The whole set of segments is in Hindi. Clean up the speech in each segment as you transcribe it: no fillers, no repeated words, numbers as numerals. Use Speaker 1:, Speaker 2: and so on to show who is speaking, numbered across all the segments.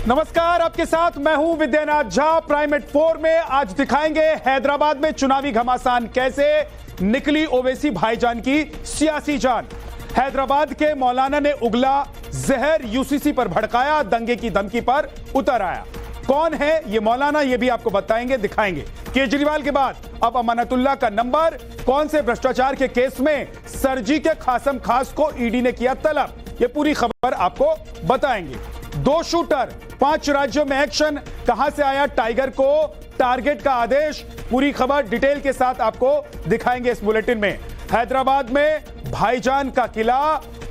Speaker 1: नमस्कार, आपके साथ मैं हूं विद्यानाथ झा। प्राइमेट 4 में आज दिखाएंगे हैदराबाद में चुनावी घमासान कैसे निकली ओवैसी भाईजान की सियासी जान। हैदराबाद के मौलाना ने उगला जहर, यूसीसी पर भड़काया, दंगे की धमकी पर उतर आया। कौन है ये मौलाना, ये भी आपको बताएंगे, दिखाएंगे। केजरीवाल के बाद अब अमानतुल्लाह का नंबर, कौन से भ्रष्टाचार के केस में सरजी के खासम खास को ईडी ने किया तलब, ये पूरी खबर आपको बताएंगे। 2 शूटर, 5 राज्यों में एक्शन, कहां से आया टाइगर को टारगेट का आदेश, पूरी खबर डिटेल के साथ आपको दिखाएंगे इस बुलेटिन में। हैदराबाद में भाईजान का किला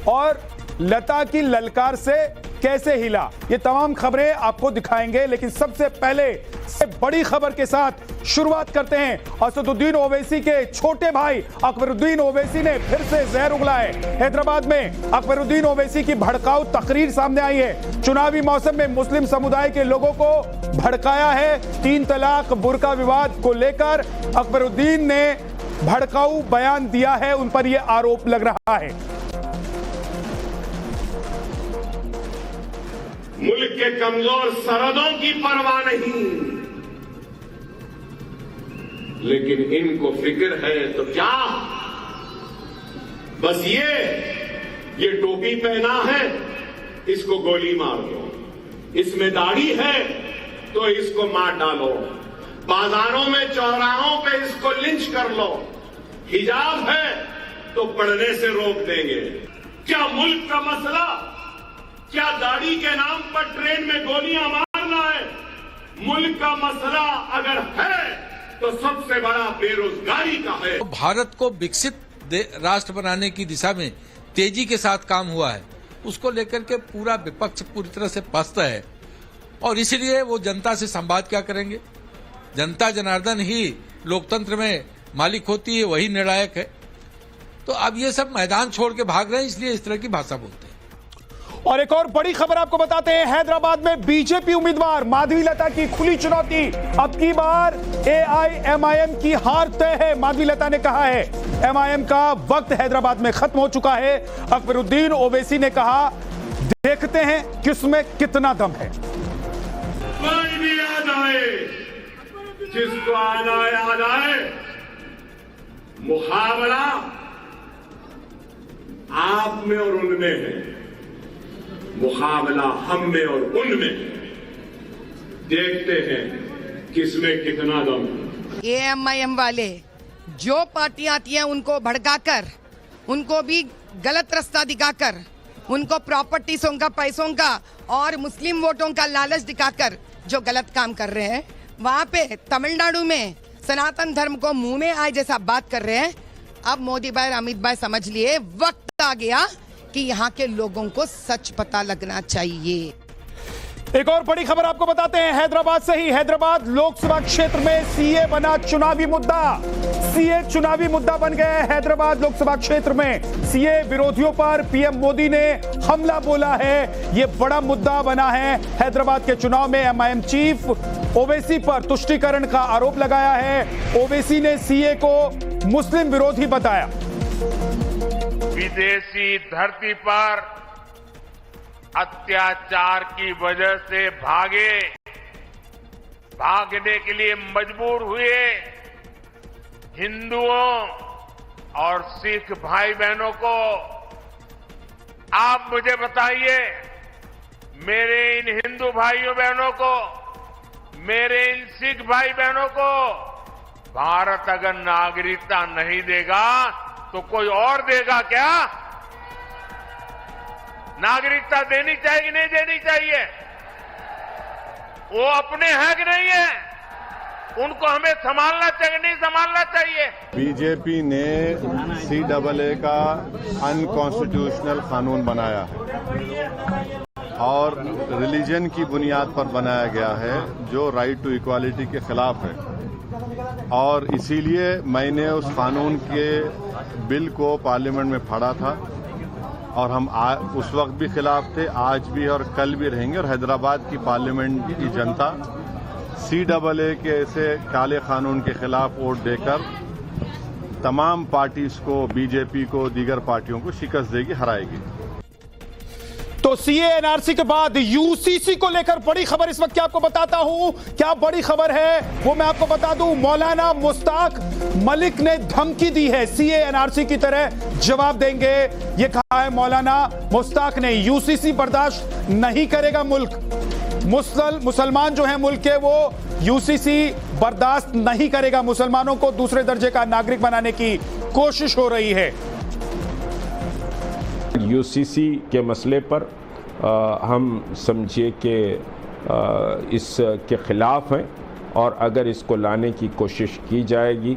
Speaker 1: और लता की ललकार से कैसे हिला, ये तमाम खबरें आपको दिखाएंगे। लेकिन सबसे पहले से बड़ी खबर के साथ शुरुआत करते हैं। असदुद्दीन ओवैसी के छोटे भाई अकबरुद्दीन ओवैसी ने फिर से जहर उगला है। हैदराबाद में अकबरुद्दीन ओवैसी की भड़काऊ तकरीर सामने आई है। चुनावी मौसम में मुस्लिम समुदाय के लोगों को भड़काया है। 3 तलाक बुर्का विवाद को लेकर अकबरुद्दीन ने भड़काऊ बयान दिया है, उन पर यह आरोप लग रहा है।
Speaker 2: मुल्क के कमजोर सरहदों की परवाह नहीं, लेकिन इनको फिक्र है तो क्या, बस ये टोपी पहना है, इसको गोली मार दो, इसमें दाढ़ी है तो इसको मार डालो, बाजारों में चौराहों पे इसको लिंच कर लो, हिजाब है तो पढ़ने से रोक देंगे। क्या मुल्क का मसला, क्या दाढ़ी के नाम पर ट्रेन में गोलियां मारना है? मुल्क का मसला अगर है तो सबसे बड़ा बेरोजगारी का है।
Speaker 3: भारत को विकसित राष्ट्र बनाने की दिशा में तेजी के साथ काम हुआ है, उसको लेकर के पूरा विपक्ष पूरी तरह से पस्त है और इसलिए वो जनता से संवाद क्या करेंगे। जनता जनार्दन ही लोकतंत्र में मालिक होती है, वही निर्णायक है। तो अब ये सब मैदान छोड़ के भाग रहे हैं, इसलिए इस तरह की भाषा बोलते हैं।
Speaker 1: और एक और बड़ी खबर आपको बताते हैं। हैदराबाद में बीजेपी उम्मीदवार माधवी लता की खुली चुनौती। अब की बार एआईएमआईएम की हार तय है। माधवी लता ने कहा है एमआईएम का वक्त हैदराबाद में खत्म हो चुका है। अकबरुद्दीन ओवैसी ने कहा देखते हैं किसमें कितना दम है।
Speaker 2: कोई भी याद आए, जिसको आना याद आए, मुकाबला आप में और उनमें है, मुकाबला हम में और उनमें। देखते हैं किसमें कितना दम।
Speaker 4: एएमआईएम वाले जो पार्टियां आती हैं उनको भड़काकर, उनको भी गलत रास्ता दिखाकर, उनको प्रॉपर्टीज़ों का, पैसों का और मुस्लिम वोटों का लालच दिखाकर जो गलत काम कर रहे हैं, वहां पे तमिलनाडु में सनातन धर्म को मुंह में आए जैसा बात कर रहे हैं। अब मोदी भाई, अमित भाई समझ लिए वक्त आ गया कि यहाँ के लोगों को सच पता लगना चाहिए।
Speaker 1: एक और बड़ी खबर आपको बताते हैं हैदराबाद से ही। हैदराबाद लोकसभा क्षेत्र में सीए बना चुनावी मुद्दा। सीए चुनावी मुद्दा बन गया है। हैदराबाद लोकसभा क्षेत्र में सीए विरोधियों पर पीएम मोदी ने हमला बोला है, यह बड़ा मुद्दा बना है। हैदराबाद के चुनाव में एमआईएम चीफ ओवैसी पर तुष्टीकरण का आरोप लगाया है। ओवैसी ने सीए को मुस्लिम विरोधी बताया।
Speaker 5: विदेशी धरती पर अत्याचार की वजह से भागने के लिए मजबूर हुए हिंदुओं और सिख भाई बहनों को आप मुझे बताइए, मेरे इन हिंदू भाइयों बहनों को, मेरे इन सिख भाई बहनों को भारत अगर नागरिकता नहीं देगा तो कोई और देगा क्या? नागरिकता देनी चाहिए कि नहीं देनी चाहिए? वो अपने हैं कि नहीं है? उनको हमें संभालना चाहिए, नहीं संभालना चाहिए?
Speaker 6: बीजेपी ने सीएए का अनकॉन्स्टिट्यूशनल कानून बनाया है और रिलीजन की बुनियाद पर बनाया गया है, जो राइट टू इक्वालिटी के खिलाफ है। और इसीलिए मैंने उस कानून के बिल को पार्लियामेंट में फाड़ा था और हम उस वक्त भी खिलाफ थे, आज भी और कल भी रहेंगे। और हैदराबाद की पार्लियामेंट की जनता सीएए के ऐसे काले कानून के खिलाफ वोट देकर तमाम पार्टीज को, बीजेपी को, दीगर पार्टियों को शिकस्त देगी, हराएगी।
Speaker 1: तो सीए एनआरसी के बाद यूसीसी को लेकर बड़ी खबर इस वक्त क्या आपको बताता हूं। क्या बड़ी खबर है वो मैं आपको बता दूं। मौलाना मुश्ताक मलिक ने धमकी दी है, सीए एनआरसी की तरह जवाब देंगे, ये कहा है मौलाना मुश्ताक ने। यूसीसी बर्दाश्त नहीं करेगा मुल्क, मुसलमान जो है मुल्क के वो यूसीसी बर्दाश्त नहीं करेगा। मुसलमानों को दूसरे दर्जे का नागरिक बनाने की कोशिश हो रही है।
Speaker 7: यूसीसी के मसले पर हम समझिए कि इसके ख़िलाफ़ हैं और अगर इसको लाने की कोशिश की जाएगी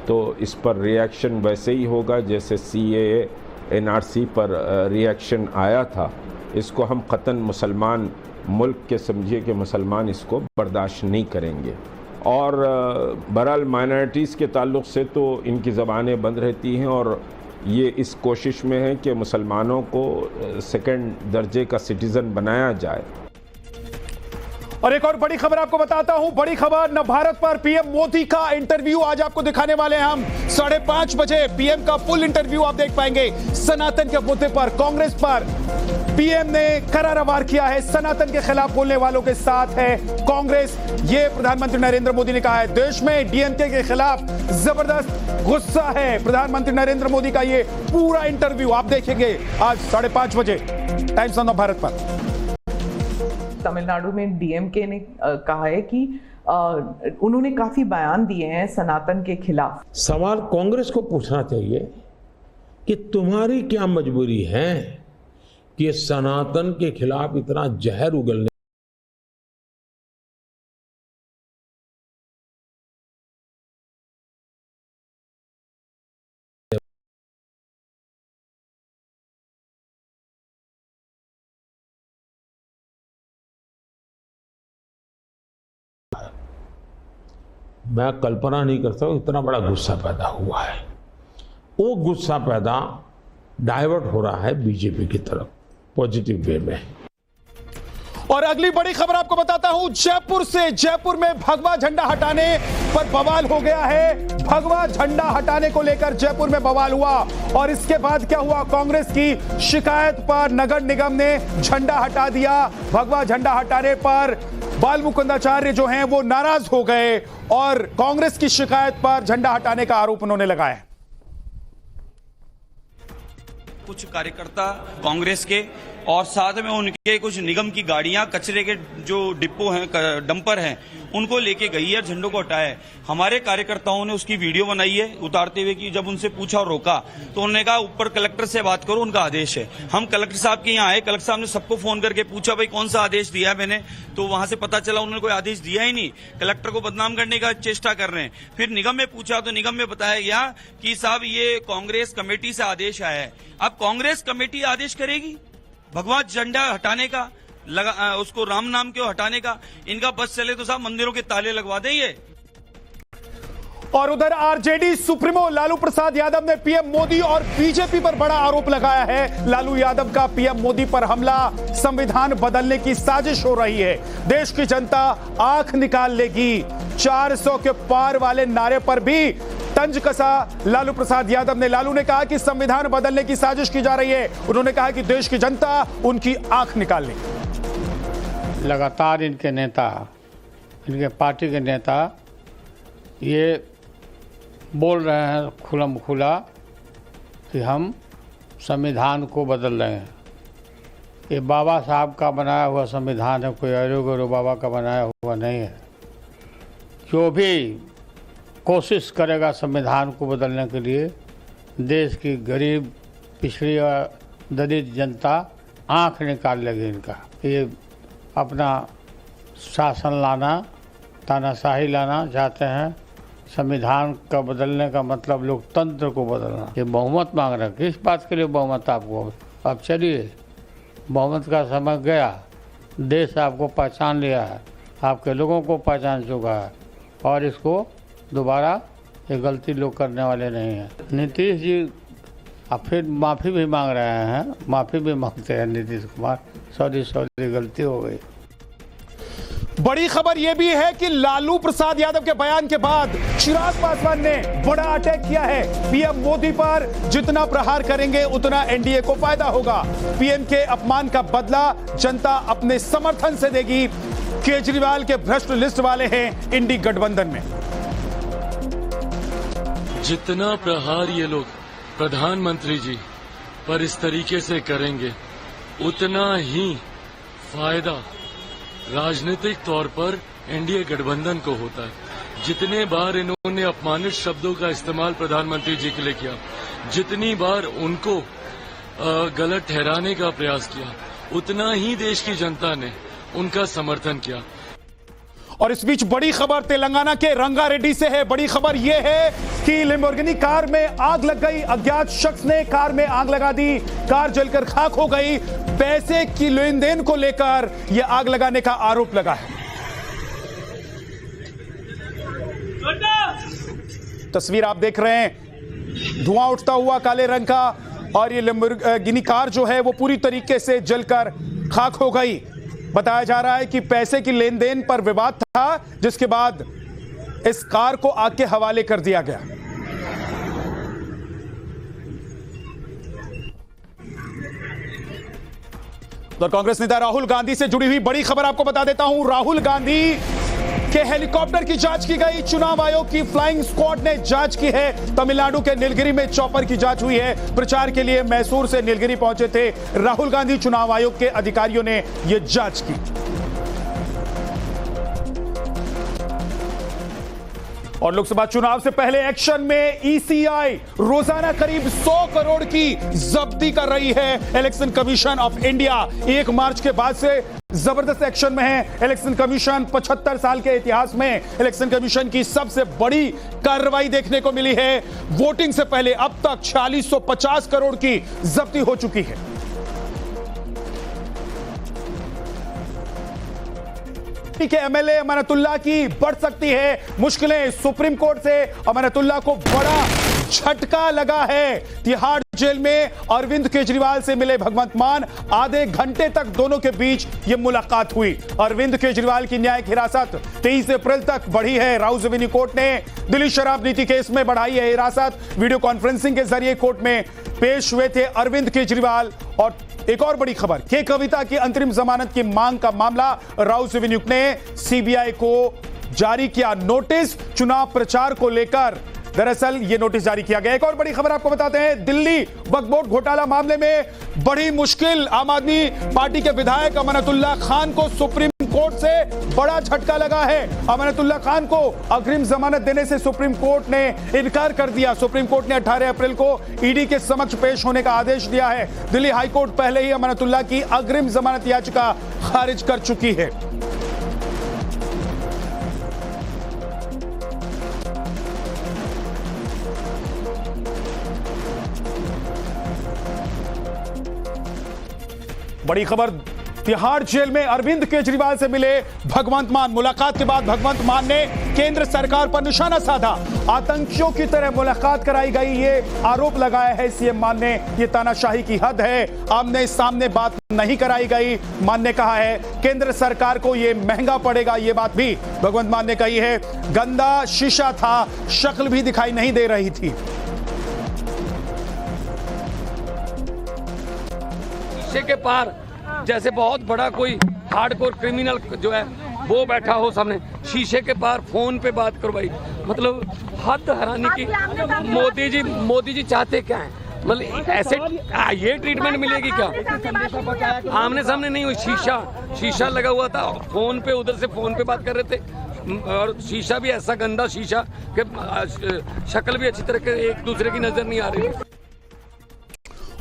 Speaker 7: तो इस पर रिएक्शन वैसे ही होगा जैसे सीएए एनआरसी पर रिएक्शन आया था। इसको हम क़तन मुसलमान मुल्क के समझिए कि मुसलमान इसको बर्दाश्त नहीं करेंगे। और बहरहाल माइनॉरिटीज़ के ताल्लुक़ से तो इनकी ज़बानें बंद रहती हैं और ये इस कोशिश में है कि मुसलमानों को सेकंड दर्जे का सिटीज़न बनाया जाए।
Speaker 1: और एक और बड़ी खबर आपको बताता हूं, बड़ी खबर नवभारत पर पीएम मोदी का इंटरव्यू आज आपको दिखाने वाले हैं हम। 5:30 बजे पीएम का फुल इंटरव्यू आप देख पाएंगे। सनातन के मुद्दे पर, कांग्रेस पर पीएम ने करारा वार किया है। सनातन के खिलाफ बोलने वालों के साथ है कांग्रेस, ये प्रधानमंत्री नरेंद्र मोदी ने कहा है। देश में डीएमके के खिलाफ जबरदस्त गुस्सा है। प्रधानमंत्री नरेंद्र मोदी का ये पूरा इंटरव्यू आप देखेंगे आज 5:30 बजे टाइम्स ऑफ भारत पर।
Speaker 8: तमिलनाडु में डीएमके ने कहा है कि उन्होंने काफी बयान दिए हैं सनातन के खिलाफ।
Speaker 9: सवाल कांग्रेस को पूछना चाहिए कि तुम्हारी क्या मजबूरी है कि सनातन के खिलाफ इतना जहर उगलने। मैं कल्पना नहीं करता हूं इतना बड़ा गुस्सा पैदा हुआ है। वो गुस्सा पैदा डाइवर्ट हो रहा है बीजेपी की तरफ पॉजिटिव वे में।
Speaker 1: और अगली बड़ी खबर आपको बताता हूं जयपुर से। जयपुर में भगवा झंडा हटाने पर बवाल हो गया है। भगवा झंडा हटाने को लेकर जयपुर में बवाल हुआ और इसके बाद क्या हुआ, कांग्रेस की शिकायत पर नगर निगम ने झंडा हटा दिया। भगवा झंडा हटाने पर बाल मुकुंदाचार्य जो हैं वो नाराज हो गए और कांग्रेस की शिकायत पर झंडा हटाने का आरोप उन्होंने लगाया।
Speaker 10: कुछ कार्यकर्ता कांग्रेस के और साथ में उनके कुछ निगम की गाड़ियां कचरे के जो डिपो हैं, डंपर हैं, उनको लेके गई है, झंडों को हटाया है। हमारे कार्यकर्ताओं ने उसकी वीडियो बनाई है उतारते हुए कि जब उनसे पूछा और रोका तो उन्होंने कहा ऊपर कलेक्टर से बात करो, उनका आदेश है। हम कलेक्टर साहब के यहाँ आए, कलेक्टर साहब ने सबको फोन करके पूछा भाई कौन सा आदेश दिया है मैंने, तो वहां से पता चला उन्होंने कोई आदेश दिया ही नहीं, कलेक्टर को बदनाम करने का चेष्टा कर रहे हैं। फिर निगम में पूछा तो निगम में बताया गया कि साहब ये कांग्रेस कमेटी से आदेश आया है। अब कांग्रेस कमेटी आदेश करेगी भगवा झंडा हटाने का, उसको राम नाम क्यों हटाने का? इनका बस चले तो साहब मंदिरों के ताले लगवा देंगे।
Speaker 1: और उधर आरजेडी सुप्रीमो लालू प्रसाद यादव ने पीएम मोदी और बीजेपी पर बड़ा आरोप लगाया है। लालू यादव का पीएम मोदी पर हमला, संविधान बदलने की साजिश हो रही है, देश की जनता आंख निकाल लेगी। 400 के पार वाले नारे पर भी तंज कसा लालू प्रसाद यादव ने। लालू ने कहा कि संविधान बदलने की साजिश की जा रही है। उन्होंने कहा कि देश की जनता उनकी आंख निकाल लेगी।
Speaker 11: लगातार इनके नेता, इनके पार्टी के नेता ये बोल रहे हैं खुलम खुला कि हम संविधान को बदल रहे हैं। ये बाबा साहब का बनाया हुआ संविधान है, कोई अरो गरो बाबा का बनाया हुआ नहीं है। जो भी कोशिश करेगा संविधान को बदलने के लिए, देश की गरीब पिछड़ी और दलित जनता आंख निकाल लेगी इनका। ये अपना शासन लाना, तानाशाही लाना चाहते हैं। संविधान का बदलने का मतलब लोकतंत्र को बदलना। ये बहुमत मांग रहे हैं। किस बात के लिए बहुमत आपको? अब चलिए, बहुमत का समय गया, देश आपको पहचान लिया है, आपके लोगों को पहचान चुका है और इसको दोबारा ये गलती लोग करने वाले नहीं हैं। नीतीश जी अब फिर माफ़ी भी मांग रहे हैं, माफ़ी भी मांगते हैं नीतीश कुमार, सॉरी गलती हो गई।
Speaker 1: बड़ी खबर यह भी है कि लालू प्रसाद यादव के बयान के बाद चिराग पासवान ने बड़ा अटैक किया है। पीएम मोदी पर जितना प्रहार करेंगे उतना एनडीए को फायदा होगा। पीएम के अपमान का बदला जनता अपने समर्थन से देगी। केजरीवाल के भ्रष्ट लिस्ट वाले हैं इंडी गठबंधन में।
Speaker 12: जितना प्रहार ये लोग प्रधानमंत्री जी पर इस तरीके से करेंगे उतना ही फायदा राजनीतिक तौर पर एनडीए गठबंधन को होता है। जितने बार इन्होंने अपमानित शब्दों का इस्तेमाल प्रधानमंत्री जी के लिए किया, जितनी बार उनको गलत ठहराने का प्रयास किया, उतना ही देश की जनता ने उनका समर्थन किया।
Speaker 1: और इस बीच बड़ी खबर तेलंगाना के रंगारेड्डी से है। बड़ी खबर यह है कि लैम्बोर्गिनी कार में आग लग गई। अज्ञात शख्स ने कार में आग लगा दी, कार जलकर खाक हो गई। पैसे की लेन देन को लेकर यह आग लगाने का आरोप लगा है। तस्वीर आप देख रहे हैं, धुआं उठता हुआ काले रंग का, और ये लैम्बोर्गिनी कार जो है वो पूरी तरीके से जलकर खाक हो गई। बताया जा रहा है कि पैसे की लेन देन पर विवाद था, जिसके बाद इस कार को आग के हवाले कर दिया गया। तो कांग्रेस नेता राहुल गांधी से जुड़ी हुई बड़ी खबर आपको बता देता हूं। राहुल गांधी के हेलीकॉप्टर की जांच की गई। चुनाव आयोग की फ्लाइंग स्क्वाड ने जांच की है। तमिलनाडु के नीलगिरी में चॉपर की जांच हुई है। प्रचार के लिए मैसूर से नीलगिरी पहुंचे थे राहुल गांधी। चुनाव आयोग के अधिकारियों ने यह जांच की। और लोकसभा चुनाव से पहले एक्शन में ईसीआई रोजाना करीब 100 करोड़ की जब्ती कर रही है। इलेक्शन कमीशन ऑफ इंडिया 1 मार्च के बाद से जबरदस्त एक्शन में है। इलेक्शन कमीशन 75 साल के इतिहास में इलेक्शन कमीशन की सबसे बड़ी कार्रवाई देखने को मिली है। वोटिंग से पहले अब तक 4650 करोड़ की जब्ती हो चुकी है। के एमएलए अमानतुल्लाह की बढ़ सकती है मुश्किलें। सुप्रीम कोर्ट से अमानतुल्लाह को बड़ा झटका लगा है। तिहाड़ जेल में अरविंद केजरीवाल से मिले भगवंत मान। आधे घंटे तक दोनों के बीच यह मुलाकात हुई। अरविंद केजरीवाल की न्यायिक हिरासत 23 अप्रैल तक बढ़ी है। राउस रेवेन्यू कोर्ट ने दिल्ली शराब नीति केस में बढ़ाई है हिरासत। वीडियो कॉन्फ्रेंसिंग के जरिए कोर्ट में पेश हुए थे अरविंद केजरीवाल। और एक और बड़ी खबर, के कविता की अंतरिम जमानत की मांग का मामला। राउस रेवेन्यू ने सीबीआई को जारी किया नोटिस। चुनाव प्रचार को लेकर दरअसल यह नोटिस जारी किया गया। एक और बड़ी खबर आपको बताते हैं, दिल्ली वक्फ बोर्ड घोटाला मामले में बड़ी मुश्किल। आम आदमी पार्टी के विधायक अमानतुल्लाह खान को सुप्रीम कोर्ट से बड़ा झटका लगा है। अमानतुल्लाह खान को अग्रिम जमानत देने से सुप्रीम कोर्ट ने इनकार कर दिया। सुप्रीम कोर्ट ने 18 अप्रैल को ईडी के समक्ष पेश होने का आदेश दिया है। दिल्ली हाईकोर्ट पहले ही अमानतुल्लाह की अग्रिम जमानत याचिका खारिज कर चुकी है। बड़ी खबर, तिहाड़ जेल में अरविंद केजरीवाल से मिले भगवंत मान। मुलाकात के बाद भगवंत मान ने केंद्र सरकार पर निशाना साधा। आतंकियों की तरह मुलाकात कराई गई, ये आरोप लगाया है सीएम मान ने। ये तानाशाही की हद है, आमने सामने बात नहीं कराई गई। मान ने कहा है केंद्र सरकार को ये महंगा पड़ेगा। ये बात भी भगवंत मान ने कही है। गंदा शीशा था, शक्ल भी दिखाई नहीं दे रही थी।
Speaker 13: के पार जैसे बहुत बड़ा कोई हार्डकोर क्रिमिनल जो है वो बैठा हो सामने, शीशे के पार फोन पे बात करो भाई। मतलब हद हैरानी की। मोदी जी चाहते क्या है? मतलब ऐसे ये ट्रीटमेंट मिलेगी क्या? आमने सामने नहीं हुई, शीशा लगा हुआ था। फोन पे उधर से फोन पे बात कर रहे थे, और शीशा भी ऐसा गंदा शीशा कि शक्ल भी अच्छी तरह के एक दूसरे की नजर नहीं आ रही।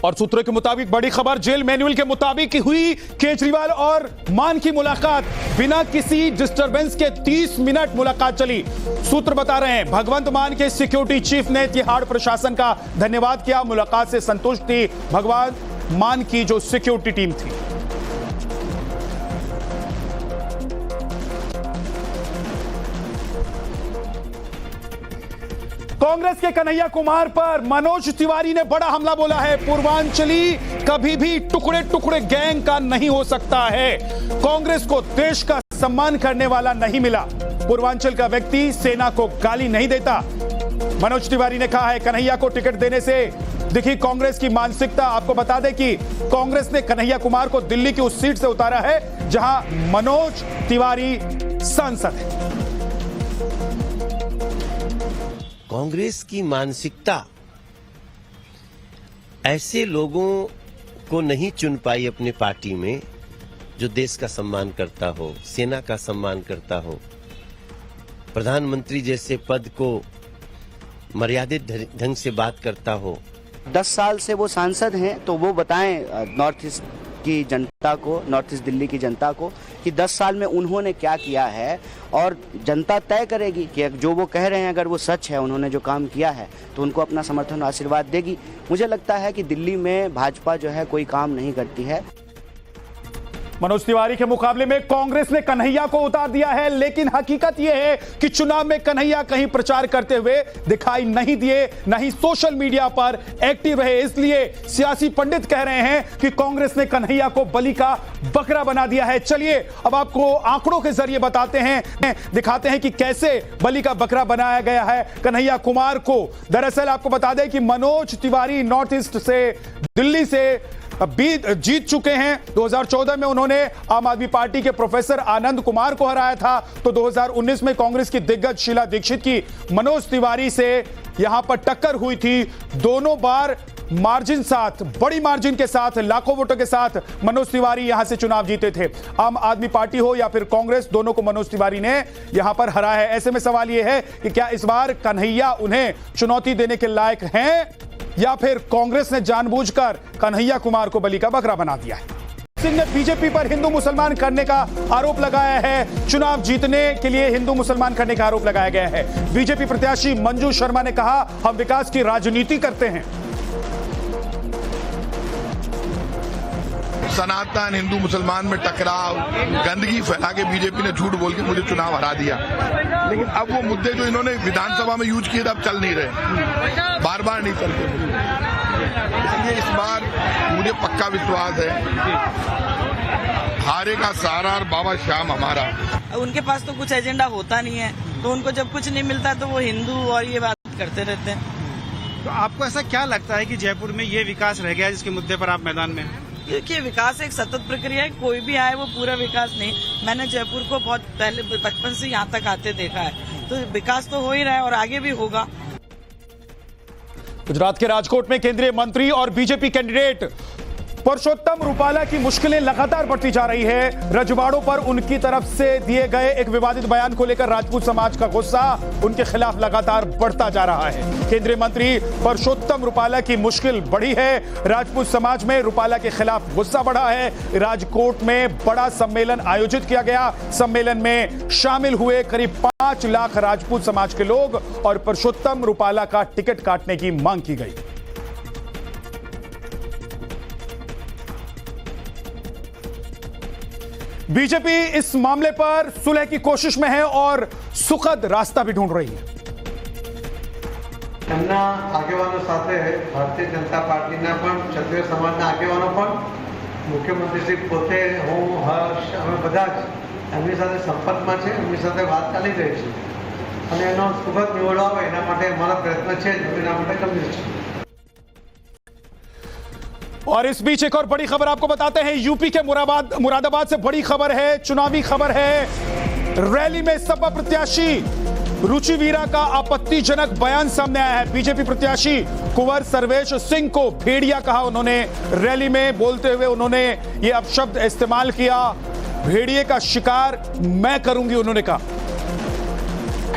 Speaker 1: और सूत्रों के मुताबिक बड़ी खबर, जेल मैनुअल के मुताबिक हुई केजरीवाल और मान की मुलाकात। बिना किसी डिस्टरबेंस के 30 मिनट मुलाकात चली। सूत्र बता रहे हैं भगवंत मान के सिक्योरिटी चीफ ने तिहाड़ प्रशासन का धन्यवाद किया। मुलाकात से संतुष्ट थी भगवंत मान की जो सिक्योरिटी टीम थी। कांग्रेस के कन्हैया कुमार पर मनोज तिवारी ने बड़ा हमला बोला है। पूर्वांचली कभी भी टुकड़े टुकड़े गैंग का नहीं हो सकता है। कांग्रेस को देश का सम्मान करने वाला नहीं मिला। पूर्वांचल का व्यक्ति सेना को गाली नहीं देता। मनोज तिवारी ने कहा है कन्हैया को टिकट देने से दिखी कांग्रेस की मानसिकता। आपको बता दें कि कांग्रेस ने कन्हैया कुमार को दिल्ली की उस सीट से उतारा है जहां मनोज तिवारी सांसद है।
Speaker 14: कांग्रेस की मानसिकता ऐसे लोगों को नहीं चुन पाई अपने पार्टी में जो देश का सम्मान करता हो, सेना का सम्मान करता हो, प्रधानमंत्री जैसे पद को मर्यादित ढंग से बात करता हो।
Speaker 15: 10 साल से वो सांसद हैं, तो वो बताएं नॉर्थ ईस्ट की जनता को, नॉर्थ ईस्ट दिल्ली की जनता को कि 10 साल में उन्होंने क्या किया है, और जनता तय करेगी कि जो वो कह रहे हैं अगर वो सच है, उन्होंने जो काम किया है, तो उनको अपना समर्थन और आशीर्वाद देगी। मुझे लगता है कि दिल्ली में भाजपा जो है कोई काम नहीं करती है।
Speaker 1: मनोज तिवारी के मुकाबले में कांग्रेस ने कन्हैया को उतार दिया है, लेकिन हकीकत यह है कि चुनाव में कन्हैया कहीं प्रचार करते हुए दिखाई नहीं दिए, नहीं सोशल मीडिया पर एक्टिव रहे। इसलिए सियासी पंडित कह रहे हैं कि कांग्रेस ने कन्हैया को बलि का बकरा बना दिया है। चलिए अब आपको आंकड़ों के जरिए बताते हैं, दिखाते हैं कि कैसे बलि का बकरा बनाया गया है कन्हैया कुमार को। दरअसल आपको बता दें कि मनोज तिवारी नॉर्थ ईस्ट से, दिल्ली से जीत चुके हैं। 2014 में उन्होंने आम आदमी पार्टी के प्रोफेसर आनंद कुमार को हराया था। तो 2019 में कांग्रेस की दिग्गज शीला दीक्षित की मनोज तिवारी से यहां पर टक्कर हुई थी। दोनों बार मार्जिन साथ, बड़ी मार्जिन के साथ, लाखों वोटों के साथ मनोज तिवारी यहां से चुनाव जीते थे। आम आदमी पार्टी हो या फिर कांग्रेस, दोनों को मनोज तिवारी ने यहां पर हराया है। ऐसे में सवाल यह है कि क्या इस बार कन्हैया उन्हें चुनौती देने के लायक हैं या फिर कांग्रेस ने जानबूझकर कन्हैया कुमार को बलि का बकरा बना दिया है। सिंह ने बीजेपी पर हिंदू मुसलमान करने का आरोप लगाया है। चुनाव जीतने के लिए हिंदू मुसलमान करने का आरोप लगाया गया है। बीजेपी प्रत्याशी मंजू शर्मा ने कहा हम विकास की राजनीति करते हैं।
Speaker 16: सनातन हिंदू मुसलमान में टकराव, गंदगी फैला के बीजेपी ने झूठ बोल के मुझे चुनाव हरा दिया। लेकिन अब वो मुद्दे जो इन्होंने विधानसभा में यूज किए थे अब चल नहीं रहे, बार बार नहीं चलते। इसलिए इस बार मुझे पक्का विश्वास है हारेगा सारा और बाबा श्याम हमारा।
Speaker 17: उनके पास तो कुछ एजेंडा होता नहीं है, तो उनको जब कुछ नहीं मिलता तो वो हिंदू और ये बात करते रहते हैं।
Speaker 18: तो आपको ऐसा क्या लगता है कि जयपुर में ये विकास रह गया जिसके मुद्दे पर आप मैदान में हैं?
Speaker 17: क्योंकि विकास एक सतत प्रक्रिया है, कोई भी आए वो पूरा विकास नहीं। मैंने जयपुर को बहुत पहले बचपन से यहाँ तक आते देखा है, तो विकास तो हो ही रहा है और आगे भी होगा।
Speaker 1: गुजरात के राजकोट में केंद्रीय मंत्री और बीजेपी कैंडिडेट परसोत्तम रूपाला की मुश्किलें लगातार बढ़ती जा रही है। रजवाड़ों पर उनकी तरफ से दिए गए एक विवादित बयान को लेकर राजपूत समाज का गुस्सा उनके खिलाफ लगातार बढ़ता जा रहा है। केंद्रीय मंत्री परसोत्तम रूपाला की मुश्किल बढ़ी है। राजपूत समाज में रूपाला के खिलाफ गुस्सा बढ़ा है। राजकोट में बड़ा सम्मेलन आयोजित किया गया। सम्मेलन में शामिल हुए करीब 5 लाख राजपूत समाज के लोग और परसोत्तम रूपाला का टिकट काटने की मांग की गई। बीजेपी इस मामले पर सुलह की कोशिश में है और सुखद रास्ता भी ढूंढ रही है।
Speaker 19: એમના આગેવાનો સાથે ભારતીય જનતા પાર્ટીના પણ ક્ષત્રિય સમાજના આગેવાનો પણ મુખ્યમંત્રી શ્રી પોતે, હું, હર્ષ, અમે બધા જ એમની સાથે સંપર્કમાં છે, એમની સાથે વાત ચાલી રહી છે અને એનો સુખદ નિવડો આવે એના માટે અમારા પ્રયત્ન છે જ, એના માટે ગંભીર છે।
Speaker 1: और इस बीच एक और बड़ी खबर आपको बताते हैं। यूपी के मुरादाबाद से बड़ी खबर है, चुनावी खबर है। रैली में सपा प्रत्याशी रुचि वीरा का आपत्तिजनक बयान सामने आया है। बीजेपी प्रत्याशी कुंवर सर्वेश सिंह को भेड़िया कहा उन्होंने। रैली में बोलते हुए उन्होंने ये अपशब्द इस्तेमाल किया, भेड़िए का शिकार मैं करूंगी उन्होंने कहा।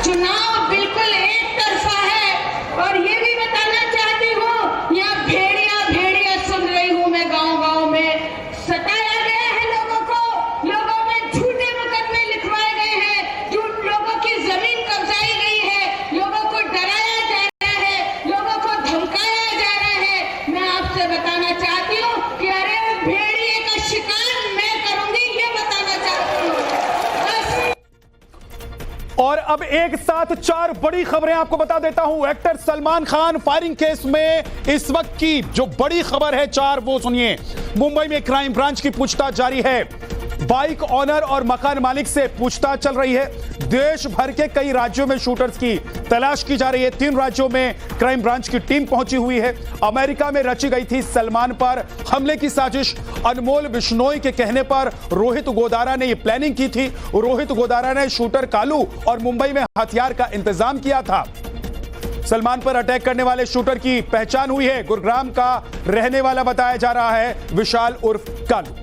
Speaker 20: चुनाव बिल्कुल एक तरफा है और ये भी बताना चाहती हूँ, यहाँ भेड़िया सुन रही हूँ मैं, गांव-गांव में सताया गया है लोगों को, लोगों में झूठे मुकदमे लिखवाए गए हैं, लोगों की जमीन कब्जाई गई है, लोगों को डराया जा रहा है, लोगों को धमकाया जा रहा है। मैं आपसे बताना चाहती हूँ कि अरे भेड़िए का शिकार मैं करूंगी, ये बताना चाहती हूँ।
Speaker 1: और अब एक साथ 4 बड़ी खबरें आपको बता देता हूं। Actor Salman Khan firing case में इस वक्त की जो बड़ी खबर है 4, वो सुनिए। मुंबई में क्राइम ब्रांच की पूछताछ जारी है। बाइक ऑनर और मकान मालिक से पूछताछ चल रही है। देश भर के कई राज्यों में शूटर्स की तलाश की जा रही है। 3 राज्यों में क्राइम ब्रांच की टीम पहुंची हुई है। अमेरिका में रची गई थी सलमान पर हमले की साजिश। अनमोल बिश्नोई के कहने पर रोहित गोदारा ने यह प्लानिंग की थी। रोहित गोदारा ने शूटर कालू और मुंबई में हथियार का इंतजाम किया था। सलमान पर अटैक करने वाले शूटर की पहचान हुई है। गुरुग्राम का रहने वाला बताया जा रहा है विशाल उर्फ कालू।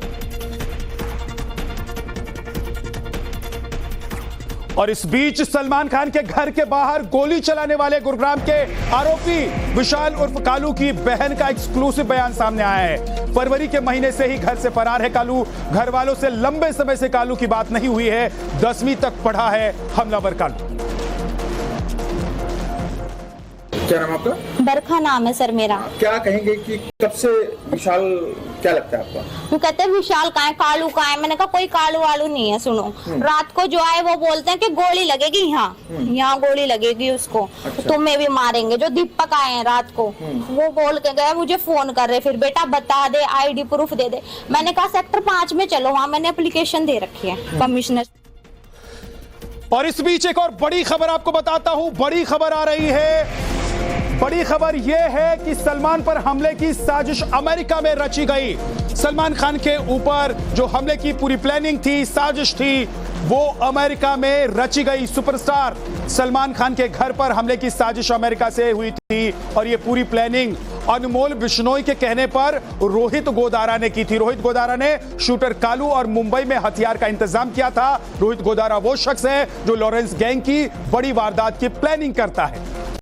Speaker 1: और इस बीच सलमान खान के घर के बाहर गोली चलाने वाले गुरुग्राम के आरोपी विशाल उर्फ कालू की बहन का एक्सक्लूसिव बयान सामने आया है। फरवरी के महीने से ही घर से फरार है कालू। घर वालों से लंबे समय से कालू की बात नहीं हुई है। 10वीं तक पढ़ा है हमलावर कालू।
Speaker 21: क्या नाम आपका?
Speaker 22: बरखा नाम है सर मेरा।
Speaker 21: क्या कहेंगे कि कब से विशाल, क्या लगता है आपका?
Speaker 22: वो कहते हैं विशाल कहाँ है, कालू कहाँ है। मैंने कहा कोई कालू वालू नहीं है। सुनो, रात को जो आए वो बोलते हैं कि गोली लगेगी यहाँ गोली लगेगी उसको। अच्छा। तुम्हें भी मारेंगे। जो दीपक आए हैं रात को, वो बोल के गए, मुझे फोन कर रहे, फिर बेटा बता दे, ID प्रूफ दे दे। मैंने कहा सेक्टर 5 में चलो, वहाँ मैंने एप्लीकेशन दे रखी है कमिश्नर।
Speaker 1: और इस बीच एक और बड़ी खबर आपको बताता हूं। बड़ी खबर आ रही है। बड़ी खबर यह है कि सलमान पर हमले की साजिश अमेरिका में रची गई। सलमान खान के ऊपर जो हमले की पूरी प्लानिंग थी, साजिश थी, वो अमेरिका में रची गई। सुपरस्टार सलमान खान के घर पर हमले की साजिश अमेरिका से हुई थी और ये पूरी प्लानिंग अनमोल बिश्नोई के कहने पर रोहित गोदारा ने की थी। रोहित गोदारा ने शूटर कालू और मुंबई में हथियार का इंतजाम किया था। रोहित गोदारा वो शख्स है जो लॉरेंस गैंग की बड़ी वारदात की प्लानिंग करता है।